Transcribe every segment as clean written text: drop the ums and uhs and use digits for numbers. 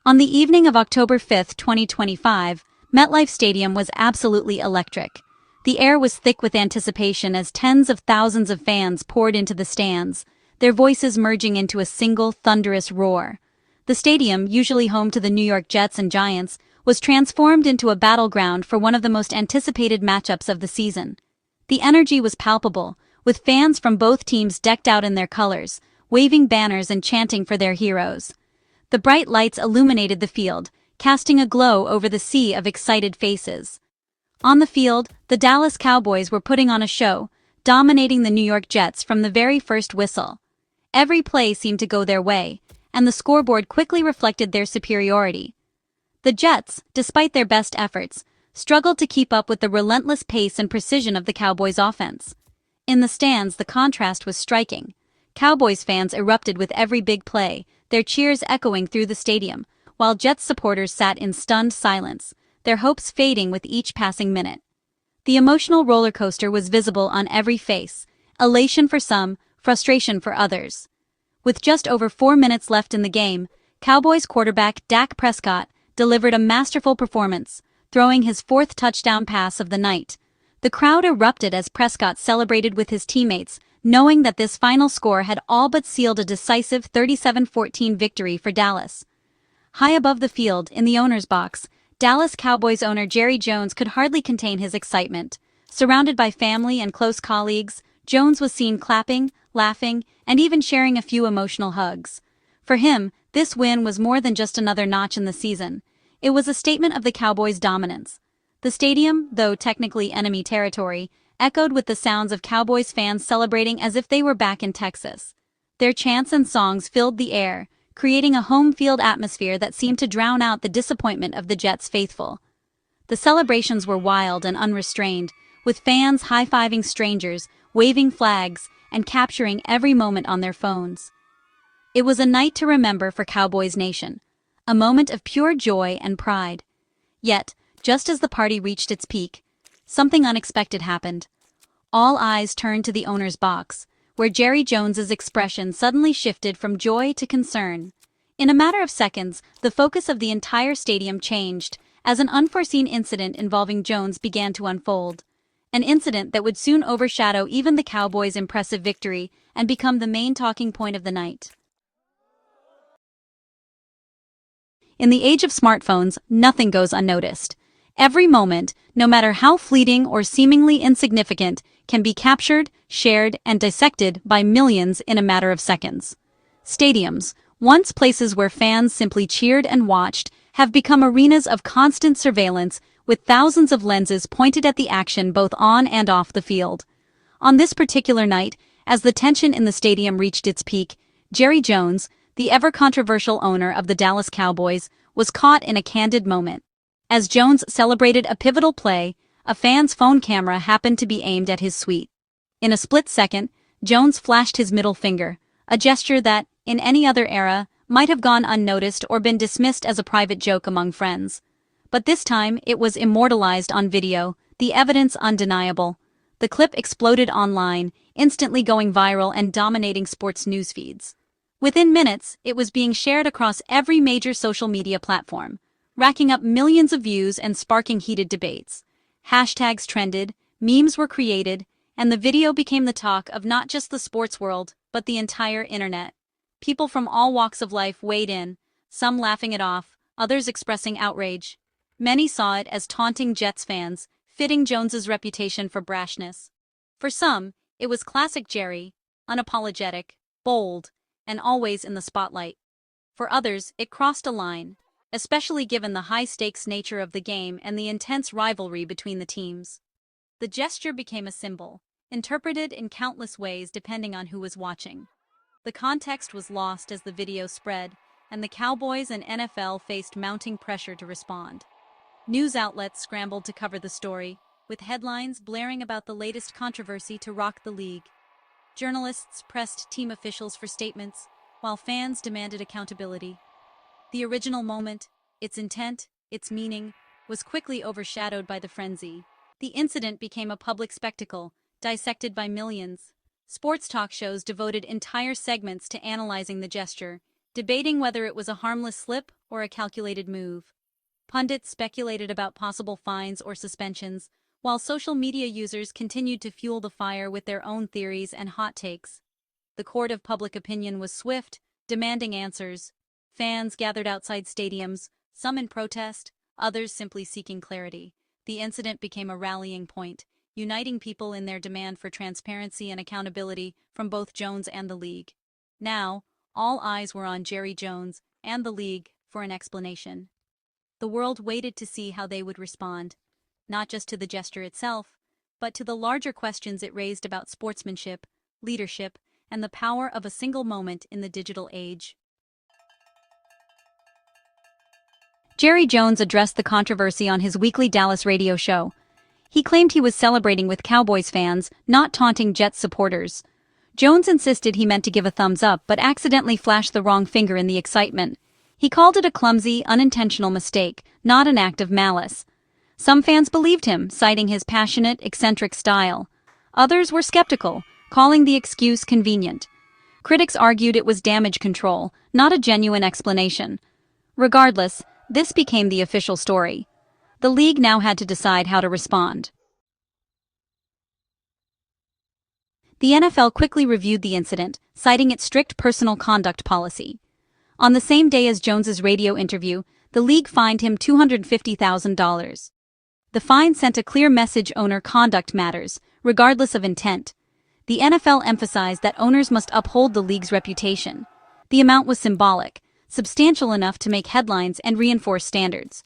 On the evening of October 5, 2025, MetLife Stadium was absolutely electric. The air was thick with anticipation as tens of thousands of fans poured into the stands, their voices merging into a single thunderous roar. The stadium, usually home to the New York Jets and Giants, was transformed into a battleground for one of the most anticipated matchups of the season. The energy was palpable, with fans from both teams decked out in their colors, waving banners and chanting for their heroes. The bright lights illuminated the field, casting a glow over the sea of excited faces. On the field, the Dallas Cowboys were putting on a show, dominating the New York Jets from the very first whistle. Every play seemed to go their way, and the scoreboard quickly reflected their superiority. The Jets, despite their best efforts, struggled to keep up with the relentless pace and precision of the Cowboys' offense. In the stands, the contrast was striking. Cowboys fans erupted with every big play, their cheers echoing through the stadium, while Jets supporters sat in stunned silence, their hopes fading with each passing minute. The emotional roller coaster was visible on every face, elation for some, frustration for others. With just over 4 minutes left in the game, Cowboys quarterback Dak Prescott delivered a masterful performance, throwing his fourth touchdown pass of the night. The crowd erupted as Prescott celebrated with his teammates, knowing that this final score had all but sealed a decisive 37-14 victory for Dallas. High above the field, in the owner's box, Dallas Cowboys owner Jerry Jones could hardly contain his excitement. Surrounded by family and close colleagues, Jones was seen clapping, laughing, and even sharing a few emotional hugs. For him, this win was more than just another notch in the season. It was a statement of the Cowboys' dominance. The stadium, though technically enemy territory, echoed with the sounds of Cowboys fans celebrating as if they were back in Texas. Their chants and songs filled the air, creating a home field atmosphere that seemed to drown out the disappointment of the Jets' faithful. The celebrations were wild and unrestrained, with fans high-fiving strangers, waving flags, and capturing every moment on their phones. It was a night to remember for Cowboys Nation, a moment of pure joy and pride. Yet, just as the party reached its peak, something unexpected happened. All eyes turned to the owner's box, where Jerry Jones's expression suddenly shifted from joy to concern. In a matter of seconds, the focus of the entire stadium changed, as an unforeseen incident involving Jones began to unfold. An incident that would soon overshadow even the Cowboys' impressive victory and become the main talking point of the night. In the age of smartphones, nothing goes unnoticed. Every moment, no matter how fleeting or seemingly insignificant, can be captured, shared, and dissected by millions in a matter of seconds. Stadiums, once places where fans simply cheered and watched, have become arenas of constant surveillance, with thousands of lenses pointed at the action both on and off the field. On this particular night, as the tension in the stadium reached its peak, Jerry Jones, the ever-controversial owner of the Dallas Cowboys, was caught in a candid moment. As Jones celebrated a pivotal play, a fan's phone camera happened to be aimed at his suite. In a split second, Jones flashed his middle finger, a gesture that, in any other era, might have gone unnoticed or been dismissed as a private joke among friends. But this time, it was immortalized on video, the evidence undeniable. The clip exploded online, instantly going viral and dominating sports news feeds. Within minutes, it was being shared across every major social media platform, racking up millions of views and sparking heated debates. Hashtags trended, memes were created, and the video became the talk of not just the sports world, but the entire internet. People from all walks of life weighed in, some laughing it off, others expressing outrage. Many saw it as taunting Jets fans, fitting Jones's reputation for brashness. For some, it was classic Jerry, unapologetic, bold, and always in the spotlight. For others, it crossed a line, especially given the high-stakes nature of the game and the intense rivalry between the teams. The gesture became a symbol, interpreted in countless ways depending on who was watching. The context was lost as the video spread, and the Cowboys and NFL faced mounting pressure to respond. News outlets scrambled to cover the story, with headlines blaring about the latest controversy to rock the league. Journalists pressed team officials for statements, while fans demanded accountability. The original moment, its intent, its meaning, was quickly overshadowed by the frenzy. The incident became a public spectacle, dissected by millions. Sports talk shows devoted entire segments to analyzing the gesture, debating whether it was a harmless slip or a calculated move. Pundits speculated about possible fines or suspensions, while social media users continued to fuel the fire with their own theories and hot takes. The court of public opinion was swift, demanding answers. Fans gathered outside stadiums, some in protest, others simply seeking clarity. The incident became a rallying point, uniting people in their demand for transparency and accountability from both Jones and the league. Now, all eyes were on Jerry Jones and the league for an explanation. The world waited to see how they would respond, not just to the gesture itself, but to the larger questions it raised about sportsmanship, leadership, and the power of a single moment in the digital age. Jerry Jones addressed the controversy on his weekly Dallas radio show. He claimed he was celebrating with Cowboys fans, not taunting Jets supporters. Jones insisted he meant to give a thumbs up but accidentally flashed the wrong finger in the excitement. He called it a clumsy, unintentional mistake, not an act of malice. Some fans believed him, citing his passionate, eccentric style. Others were skeptical, calling the excuse convenient. Critics argued it was damage control, not a genuine explanation. Regardless, this became the official story. The league now had to decide how to respond. The NFL quickly reviewed the incident, citing its strict personal conduct policy. On the same day as Jones's radio interview, the league fined him $250,000. The fine sent a clear message: owner conduct matters, regardless of intent. The NFL emphasized that owners must uphold the league's reputation. The amount was symbolic, substantial enough to make headlines and reinforce standards.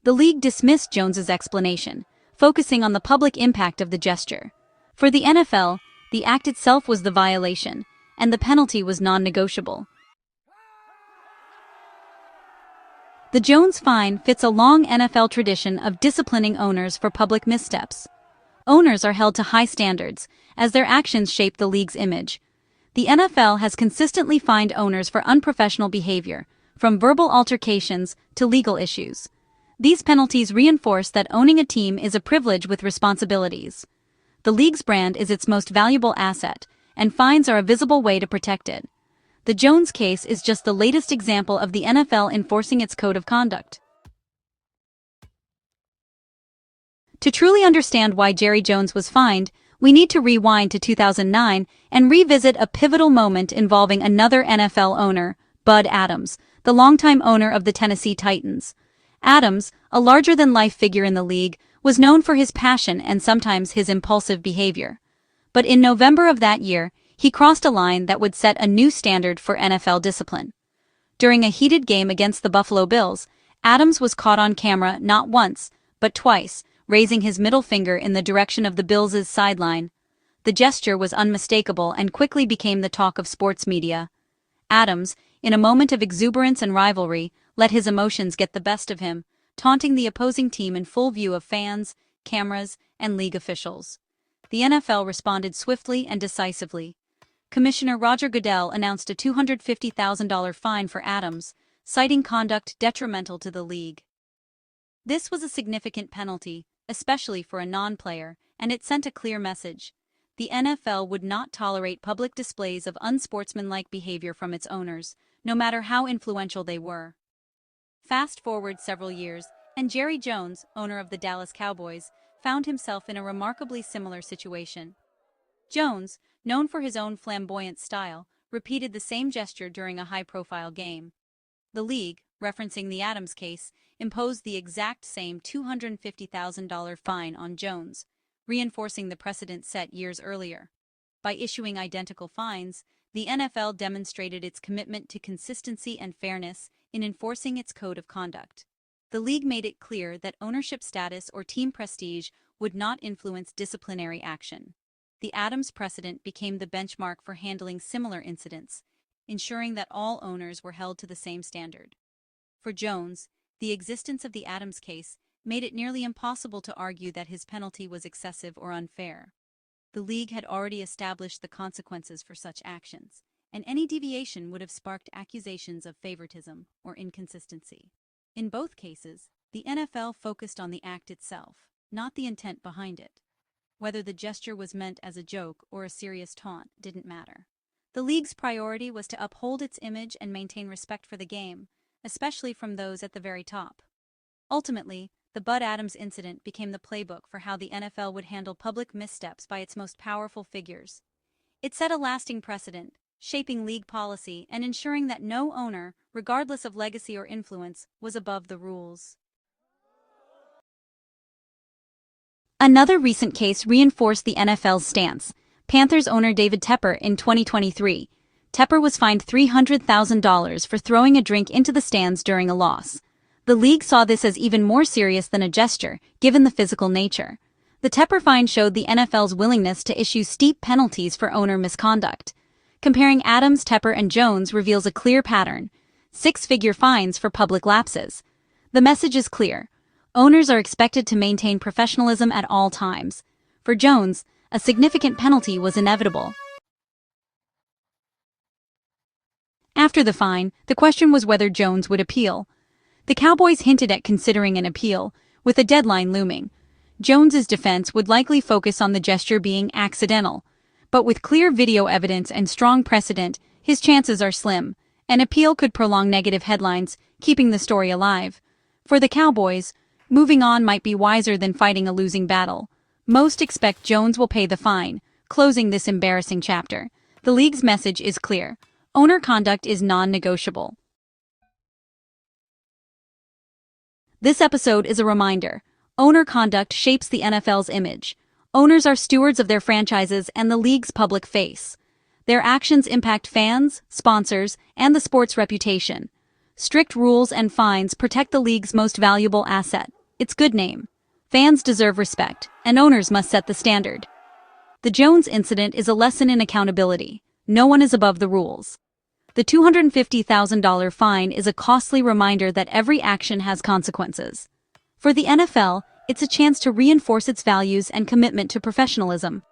The league dismissed Jones's explanation, focusing on the public impact of the gesture. For the NFL, the act itself was the violation, and the penalty was non-negotiable. The Jones fine fits a long NFL tradition of disciplining owners for public missteps. Owners are held to high standards, as their actions shape the league's image. The NFL has consistently fined owners for unprofessional behavior, from verbal altercations to legal issues. These penalties reinforce that owning a team is a privilege with responsibilities. The league's brand is its most valuable asset, and fines are a visible way to protect it. The Jones case is just the latest example of the NFL enforcing its code of conduct. To truly understand why Jerry Jones was fined, we need to rewind to 2009 and revisit a pivotal moment involving another NFL owner, Bud Adams, the longtime owner of the Tennessee Titans. Adams, a larger-than-life figure in the league, was known for his passion and sometimes his impulsive behavior. But in November of that year, he crossed a line that would set a new standard for NFL discipline. During a heated game against the Buffalo Bills, Adams was caught on camera not once, but twice, raising his middle finger in the direction of the Bills' sideline. The gesture was unmistakable and quickly became the talk of sports media. Adams, in a moment of exuberance and rivalry, let his emotions get the best of him, taunting the opposing team in full view of fans, cameras, and league officials. The NFL responded swiftly and decisively. Commissioner Roger Goodell announced a $250,000 fine for Adams, citing conduct detrimental to the league. This was a significant penalty, especially for a non-player, and it sent a clear message. The NFL would not tolerate public displays of unsportsmanlike behavior from its owners, no matter how influential they were. Fast forward several years, and Jerry Jones, owner of the Dallas Cowboys, found himself in a remarkably similar situation. Jones, known for his own flamboyant style, repeated the same gesture during a high-profile game. The league, referencing the Adams case, imposed the exact same $250,000 fine on Jones, reinforcing the precedent set years earlier. By issuing identical fines, the NFL demonstrated its commitment to consistency and fairness in enforcing its code of conduct. The league made it clear that ownership status or team prestige would not influence disciplinary action. The Adams precedent became the benchmark for handling similar incidents, ensuring that all owners were held to the same standard. For Jones, the existence of the Adams case made it nearly impossible to argue that his penalty was excessive or unfair. The league had already established the consequences for such actions, and any deviation would have sparked accusations of favoritism or inconsistency. In both cases, the NFL focused on the act itself, not the intent behind it. Whether the gesture was meant as a joke or a serious taunt didn't matter. The league's priority was to uphold its image and maintain respect for the game, especially from those at the very top. Ultimately, the Bud Adams incident became the playbook for how the NFL would handle public missteps by its most powerful figures. It set a lasting precedent, shaping league policy and ensuring that no owner, regardless of legacy or influence, was above the rules. Another recent case reinforced the NFL's stance. Panthers owner David Tepper in 2023. Tepper was fined $300,000 for throwing a drink into the stands during a loss. The league saw this as even more serious than a gesture, given the physical nature. The Tepper fine showed the NFL's willingness to issue steep penalties for owner misconduct. Comparing Adams, Tepper, and Jones reveals a clear pattern: six-figure fines for public lapses. The message is clear. Owners are expected to maintain professionalism at all times. For Jones, a significant penalty was inevitable. After the fine, the question was whether Jones would appeal. The Cowboys hinted at considering an appeal, with a deadline looming. Jones's defense would likely focus on the gesture being accidental, but with clear video evidence and strong precedent, his chances are slim. An appeal could prolong negative headlines, keeping the story alive. For the Cowboys, moving on might be wiser than fighting a losing battle. Most expect Jones will pay the fine, closing this embarrassing chapter. The league's message is clear: owner conduct is non-negotiable. This episode is a reminder: owner conduct shapes the NFL's image. Owners are stewards of their franchises and the league's public face. Their actions impact fans, sponsors, and the sport's reputation. Strict rules and fines protect the league's most valuable asset, its good name. Fans deserve respect, and owners must set the standard. The Jones incident is a lesson in accountability. No one is above the rules. The $250,000 fine is a costly reminder that every action has consequences. For the NFL, it's a chance to reinforce its values and commitment to professionalism.